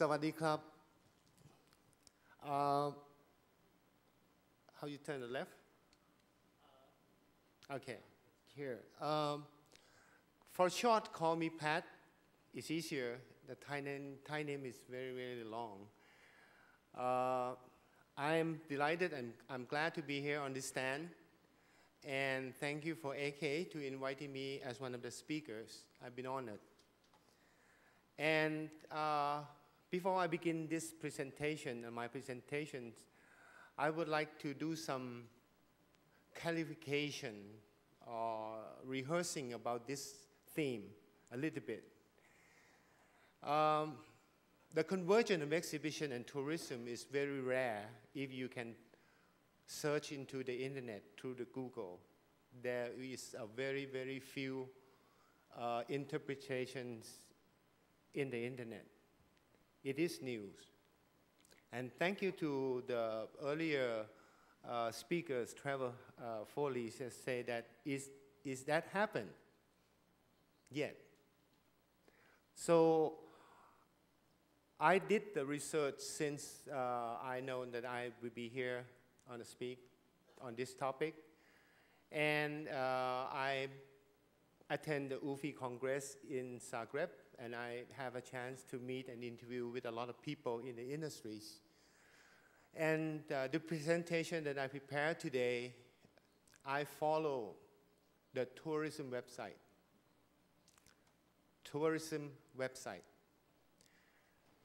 Sawadee Krab. How you turn the left? Okay, here. For short, call me Pat. It's easier. The Thai name is very, very long. I'm delighted and I'm glad to be here on this stand. And thank you for AK to inviting me as one of the speakers. I've been honored. And before I begin this presentation and my presentations, I would like to do some clarification or rehearsing about this theme a little bit. The convergence of exhibition and tourism is very rare if you can search into the internet through the Google. There is a very, very few interpretations in the internet. It is news. And thank you to the earlier speakers, Trevor Foley, has said that is that happened yet? So I did the research since I know that I will be here on speak on this topic. And I attend the UFI Congress in Zagreb, and I have a chance to meet and interview with a lot of people in the industries. And the presentation that I prepared today, I follow the tourism website. Tourism website.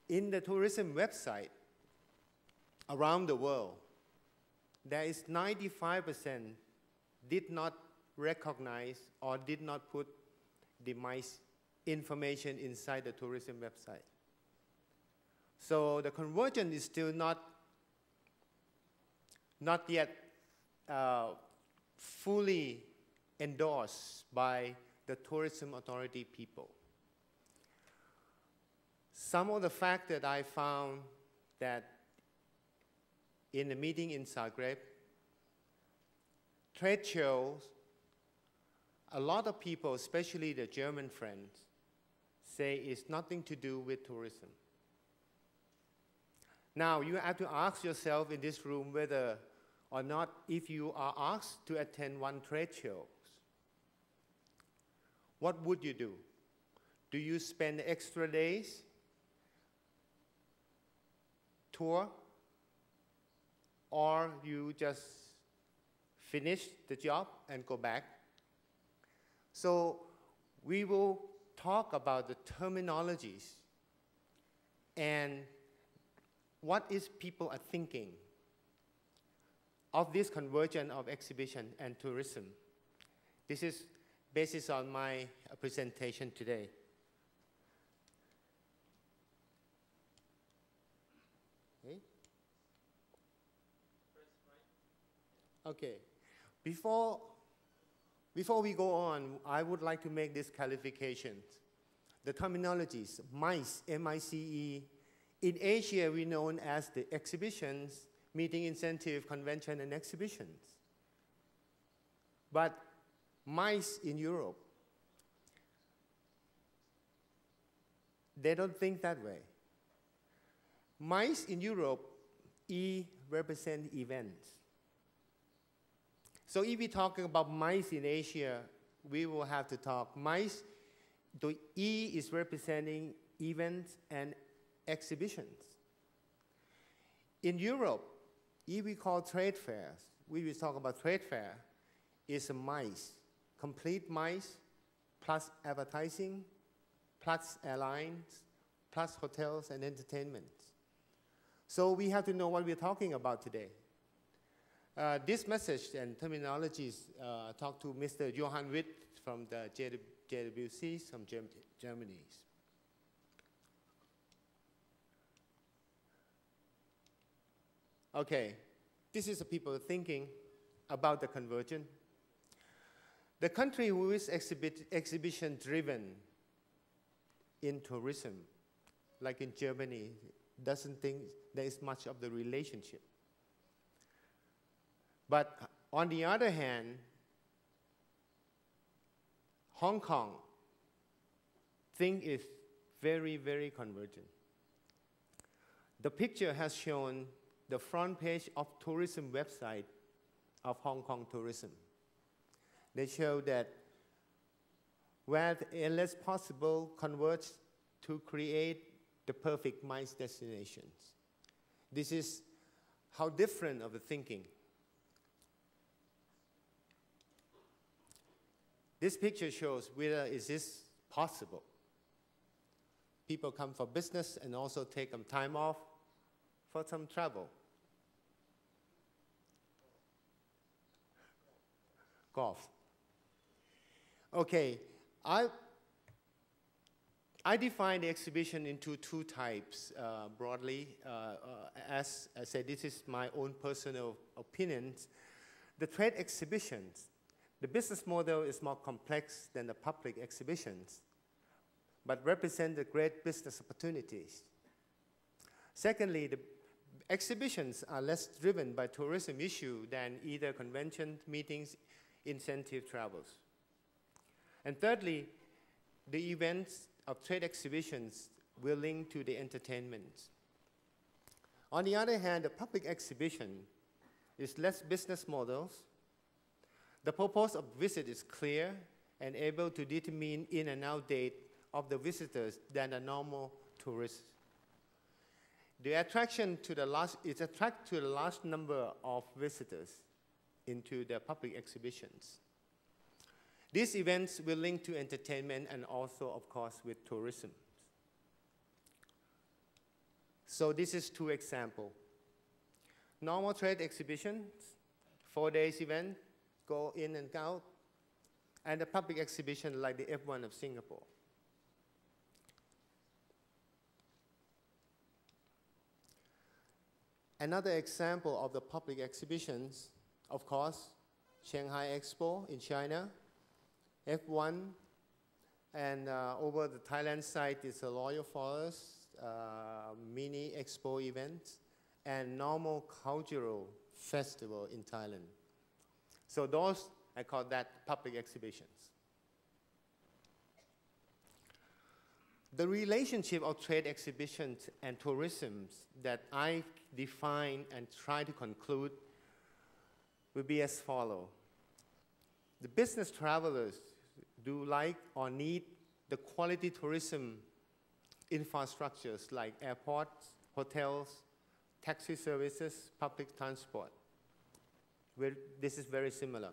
In the tourism website, around the world, there is 95% did not recognize or did not put the MICE information inside the tourism website. So the convergence is still not yet fully endorsed by the tourism authority people. Some of the facts that I found that in the meeting in Zagreb, trade shows, a lot of people, especially the German friends, say it's nothing to do with tourism. Now, you have to ask yourself in this room whether or not, if you are asked to attend one trade show, what would you do? Do you spend extra days, tour, or you just finish the job and go back? So we will talk about the terminologies and what is people are thinking of this convergence of exhibition and tourism. This is based on my presentation today. Okay. Okay. Before we go on, I would like to make this clarification. The terminologies, MICE, M-I-C-E, in Asia we known as the exhibitions, meeting, incentive, convention, and exhibitions. But MICE in Europe, they don't think that way. MICE in Europe, E represent events. So if we're talking about MICE in Asia, we will have to talk MICE. The E is representing events and exhibitions. In Europe, if we call trade fairs, we will talk about trade fair, is a MICE, complete MICE, plus advertising, plus airlines, plus hotels and entertainment. So we have to know what we're talking about today. This message and terminologies talk to Mr. Johann Witt from the JWC from Germany. Okay, this is the people thinking about the convergence. The country who is exhibition-driven in tourism, like in Germany, doesn't think there is much of the relationship. But on the other hand, Hong Kong think is very, very convergent. The picture has shown the front page of tourism website of Hong Kong tourism. They show that where endless possible converge to create the perfect MICE destinations. This is how different of the thinking. This picture shows whether is this possible. People come for business and also take some time off for some travel. Golf. Okay, I define the exhibition into two types broadly. As I said, this is my own personal opinions. The trade exhibitions, the business model is more complex than the public exhibitions, but represent the great business opportunities. Secondly, the exhibitions are less driven by tourism issue than either convention, meetings, incentive travels. And thirdly, the events of trade exhibitions will link to the entertainment. On the other hand, the public exhibition is less business models. The purpose of visit is clear and able to determine in and out date of the visitors than a normal tourist. The attraction to the large number of visitors into the public exhibitions. These events will link to entertainment and also, of course, with tourism. So this is two examples. Normal trade exhibitions, 4 days event, go in and out, and a public exhibition like the F1 of Singapore. Another example of the public exhibitions, of course, Shanghai Expo in China, F1, and over the Thailand side is a Royal Forest, mini expo event, and normal cultural festival in Thailand. So those, I call that public exhibitions. The relationship of trade exhibitions and tourism that I define and try to conclude will be as follows. The business travelers do like or need the quality tourism infrastructures like airports, hotels, taxi services, public transport. Where this is very similar.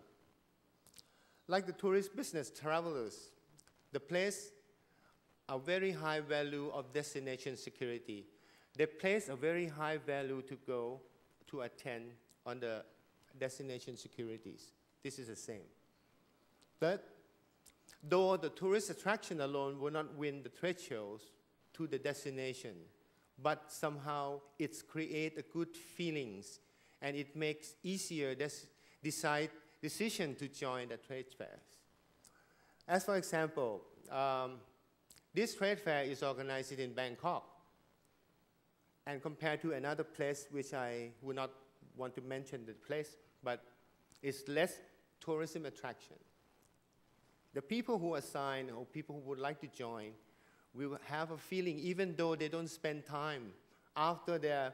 Like the tourist business travelers, the place a very high value of destination security. They place a very high value to go to attend on the destination securities. This is the same. But though the tourist attraction alone will not win the trade shows to the destination, but somehow it's create a good feelings and it makes easier decision to join the trade fairs. As for example, this trade fair is organized in Bangkok, and compared to another place which I would not want to mention the place, but it's less tourism attraction. The people who are signed or people who would like to join will have a feeling, even though they don't spend time after their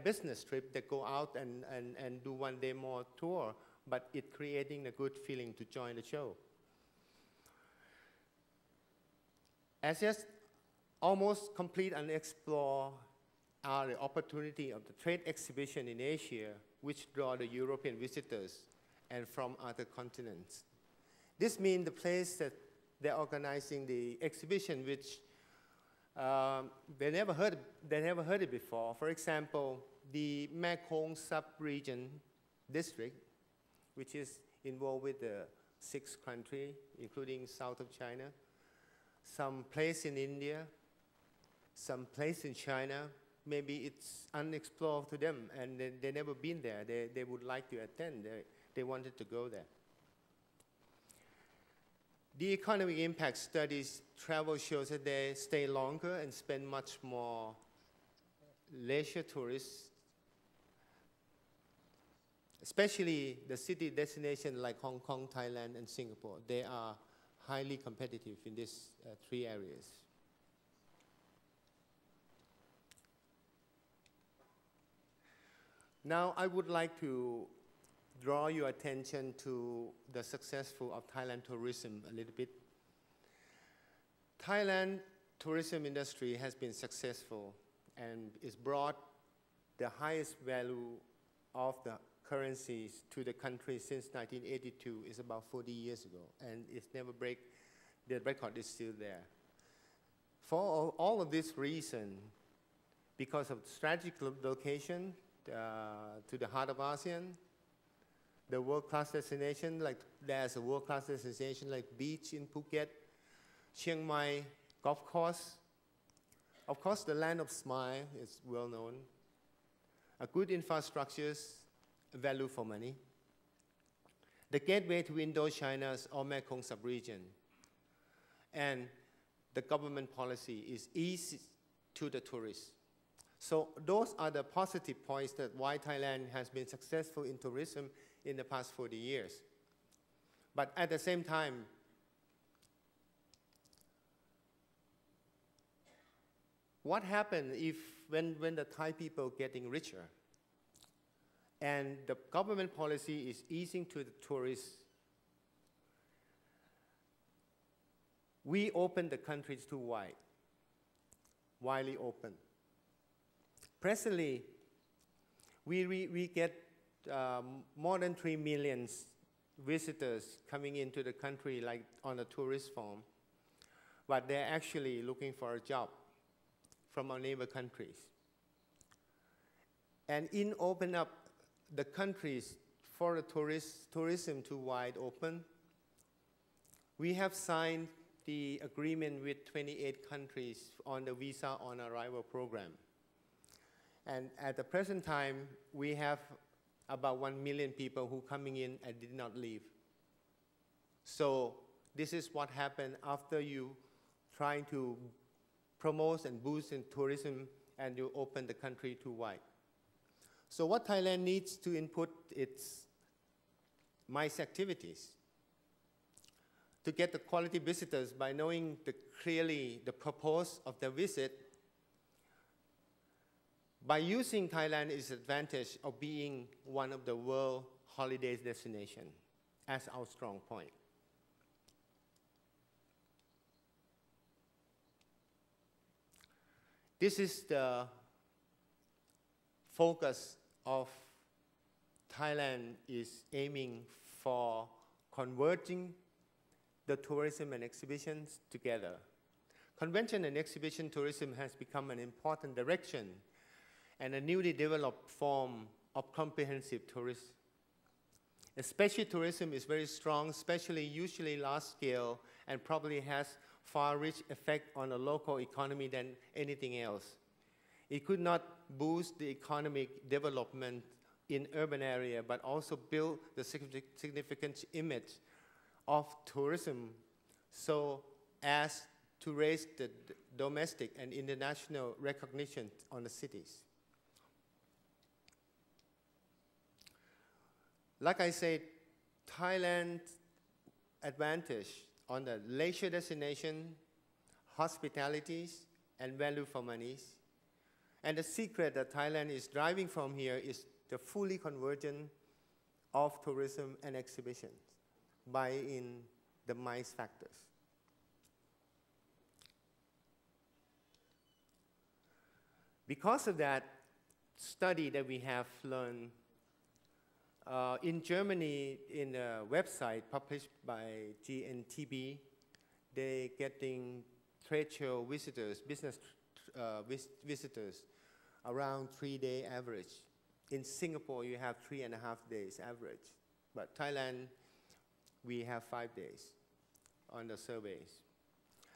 business trip, they go out and do 1 day more tour, but it's creating a good feeling to join the show. As yet, almost complete and explore are the opportunity of the trade exhibition in Asia, which draw the European visitors and from other continents. This means the place that they're organizing the exhibition, which they never heard it before. For example, the Mekong sub-region district, which is involved with the 6 countries, including south of China, some place in India, some place in China. Maybe it's unexplored to them, and they never been there. They would like to attend. They wanted to go there. The economic impact studies travel shows that they stay longer and spend much more leisure tourists, especially the city destination like Hong Kong, Thailand, and Singapore. They are highly competitive in these 3 areas. Now, I would like to draw your attention to the successful of Thailand tourism a little bit. Thailand tourism industry has been successful and is brought the highest value of the currencies to the country since 1982 is about 40 years ago, and it's never break, the record is still there. For all of this reason, because of strategic location to the heart of ASEAN, the world-class destination, like there's a world-class destination like beach in Phuket, Chiang Mai golf course. Of course, the land of smile is well known. A good infrastructures, value for money. The gateway to Indochina's or Mekong sub-region. And the government policy is easy to the tourists. So those are the positive points that why Thailand has been successful in tourism in the past 40 years. But at the same time, what happens if when the Thai people getting richer and the government policy is easing to the tourists, we open the countries too wide, widely open. Presently, we get more than 3 million visitors coming into the country like on a tourist form, but they're actually looking for a job from our neighbor countries. And in open up the countries for the tourism to wide open, we have signed the agreement with 28 countries on the visa on arrival program. And at the present time, we have about 1 million people who coming in and did not leave. So this is what happened after you trying to promote and boost in tourism and you open the country too wide. So what Thailand needs to input its MICE activities to get the quality visitors by knowing clearly the purpose of the visit, by using Thailand's advantage of being one of the world holiday destinations as our strong point. This is the focus of Thailand is aiming for converging the tourism and exhibitions together. Convention and exhibition tourism has become an important direction and a newly developed form of comprehensive tourism. Especially tourism is very strong, especially usually large scale, and probably has far-reach effect on the local economy than anything else. It could not boost the economic development in urban area, but also build the significant image of tourism so as to raise the domestic and international recognition on the cities. Like I said, Thailand's advantage on the leisure destination, hospitalities, and value for monies. And the secret that Thailand is driving from here is the fully convergence of tourism and exhibitions by in the MICE factors. Because of that study that we have learned in Germany, in a website published by GNTB, they're getting trade show visitors, business visitors, around 3-day average. In Singapore, you have 3.5 days average. But Thailand, we have 5 days on the surveys.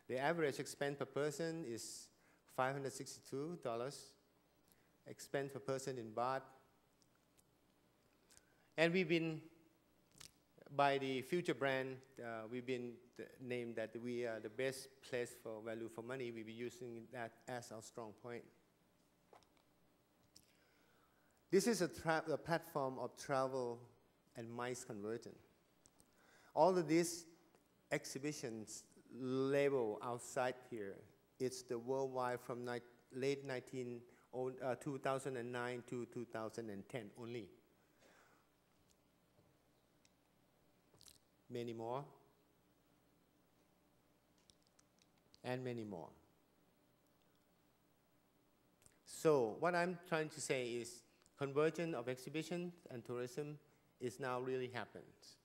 The average expense per person is $562, expense per person in baht. And we've been, by the Future brand, we've been named that we are the best place for value for money. We'll be using that as our strong point. This is a platform of travel and MICE convergence. All of these exhibitions label outside here, it's the worldwide from late 19 2009 to 2010 only. Many more, and many more. So what I'm trying to say is convergence of exhibition and tourism is now really happens.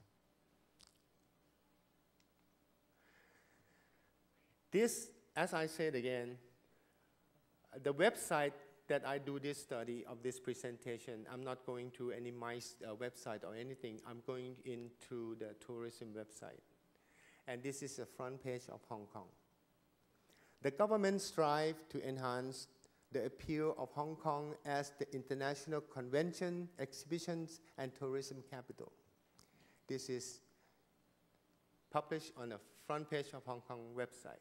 This, as I said again, the website that I do this study of this presentation, I'm not going to any MICE website or anything. I'm going into the tourism website. And this is the front page of Hong Kong. The government strives to enhance the appeal of Hong Kong as the international convention, exhibitions, and tourism capital. This is published on the front page of Hong Kong website.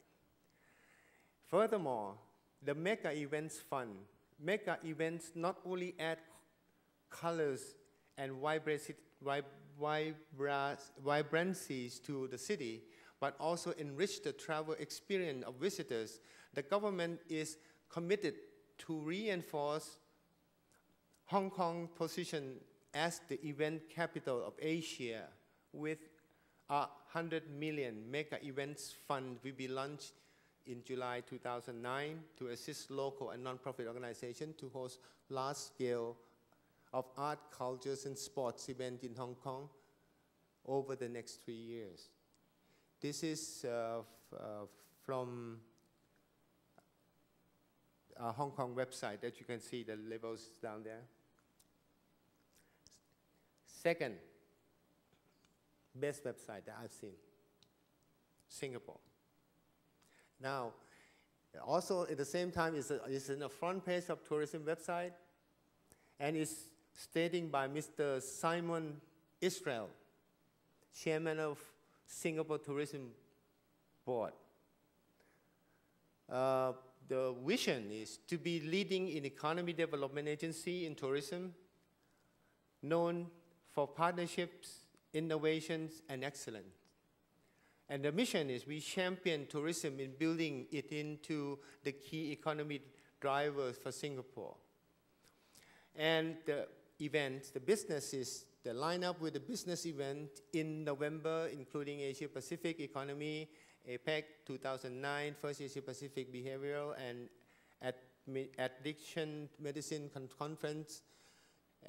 Furthermore, the Mega Events Fund, mega events not only add colors and vibrancies to the city, but also enrich the travel experience of visitors. The government is committed to reinforce Hong Kong's position as the event capital of Asia with a 100 million mega events fund will be launched in July 2009 to assist local and non-profit organizations to host large scale of art, cultures, and sports events in Hong Kong over the next 3 years. This is from a Hong Kong website that you can see the labels down there. Second, best website that I've seen, Singapore. Now, also at the same time, it's in the front page of tourism website, and it's stating by Mr. Simon Israel, chairman of Singapore Tourism Board. The vision is to be leading in economy development agency in tourism, known for partnerships, innovations, and excellence. And the mission is we champion tourism in building it into the key economic drivers for Singapore. And the events, the businesses, the lineup with the business event in November, including Asia Pacific Economy, APEC 2009, First Asia Pacific Behavioral and Addiction Medicine Conference,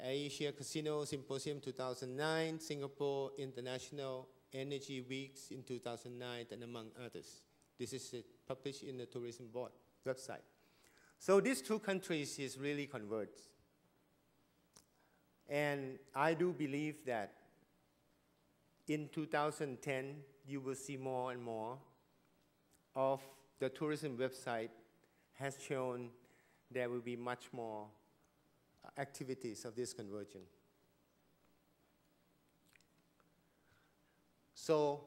Asia Casino Symposium 2009, Singapore International Energy Weeks in 2009, and among others. This is published in the Tourism Board website. So these two countries is really converged. And I do believe that in 2010, you will see more and more of the tourism website has shown there will be much more activities of this conversion. So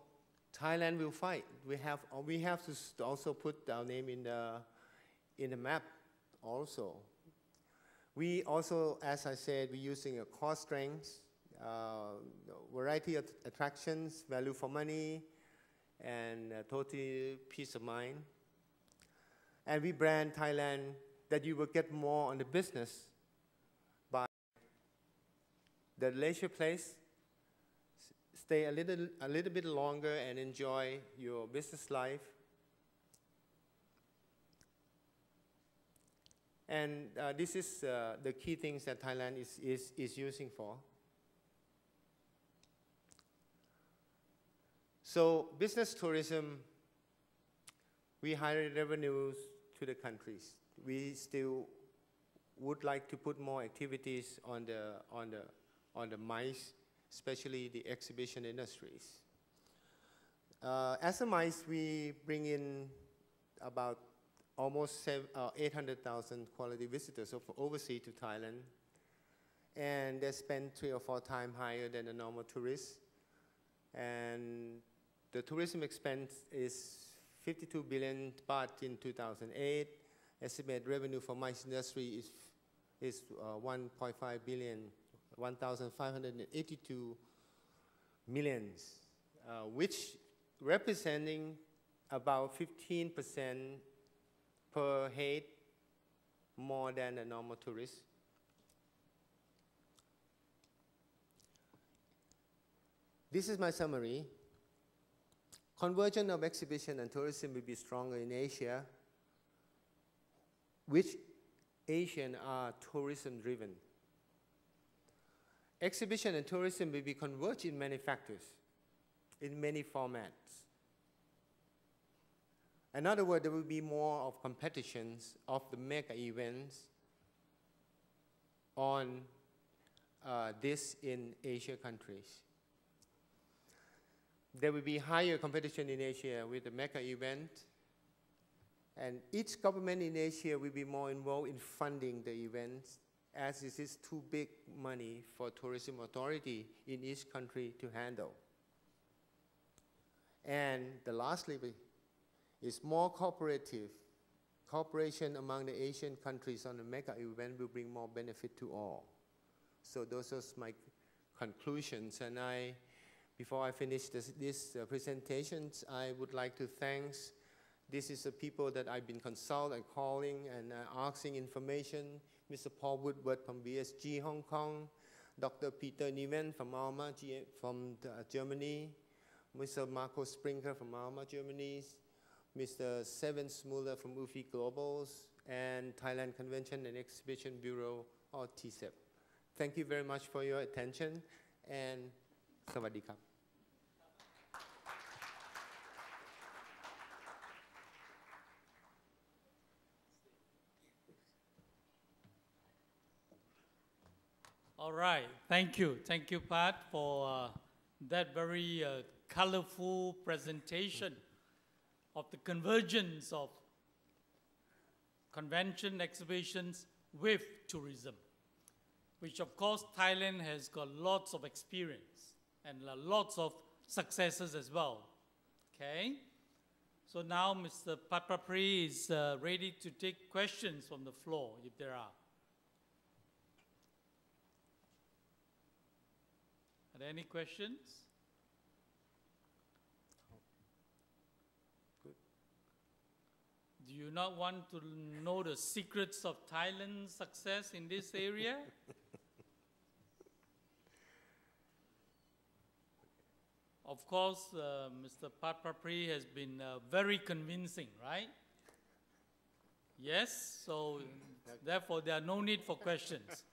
Thailand will fight. We have to also put our name in the map also. We also, as I said, we're using a core strengths, variety of attractions, value for money, and total peace of mind. And we brand Thailand that you will get more on the business by the leisure place. Stay a little bit longer and enjoy your business life. And this is the key things that Thailand is using for. So business tourism, we hire revenues to the countries. We still would like to put more activities on the MICE, especially the exhibition industries. As a MICE, we bring in about almost 800,000 quality visitors overseas to Thailand, and they spend 3 or 4 times higher than the normal tourists. And the tourism expense is 52 billion baht in 2008. Estimated revenue for MICE industry is 1.5 billion, 1,582 millions, which representing about 15% per head more than a normal tourist. This is my summary. Convergence of exhibition and tourism will be stronger in Asia, which Asians are tourism-driven. Exhibition and tourism will be converged in many factors, in many formats. In other words, there will be more of competitions of the mega events on this in Asia countries. There will be higher competition in Asia with the mega event, and each government in Asia will be more involved in funding the events, as this is too big money for tourism authority in each country to handle. And the lastly is more cooperation among the Asian countries on the mega event will bring more benefit to all. So those are my conclusions, and before I finish this presentations, I would like to thank, this is the people that I've been consulting, calling, and asking information. Mr. Paul Woodward from BSG Hong Kong, Dr. Peter Niemann from ALMA from Germany, Mr. Marco Springer from ALMA Germany, Mr. Seven Smuller from UFI Globals, and Thailand Convention and Exhibition Bureau, or TCEP. Thank you very much for your attention, and Sawadee Krap. All right, thank you. Thank you, Pat, for that very colorful presentation of the convergence of convention exhibitions with tourism, which of course Thailand has got lots of experience and lots of successes as well. Okay, so now Mr. Patrapee is ready to take questions from the floor, if there are. Are there any questions? Good. Do you not want to know the secrets of Thailand's success in this area? Of course, Mr. Patrapee has been very convincing, right? Yes, so therefore there are no need for questions.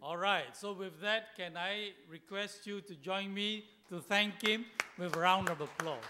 All right, so with that, can I request you to join me to thank him with a round of applause?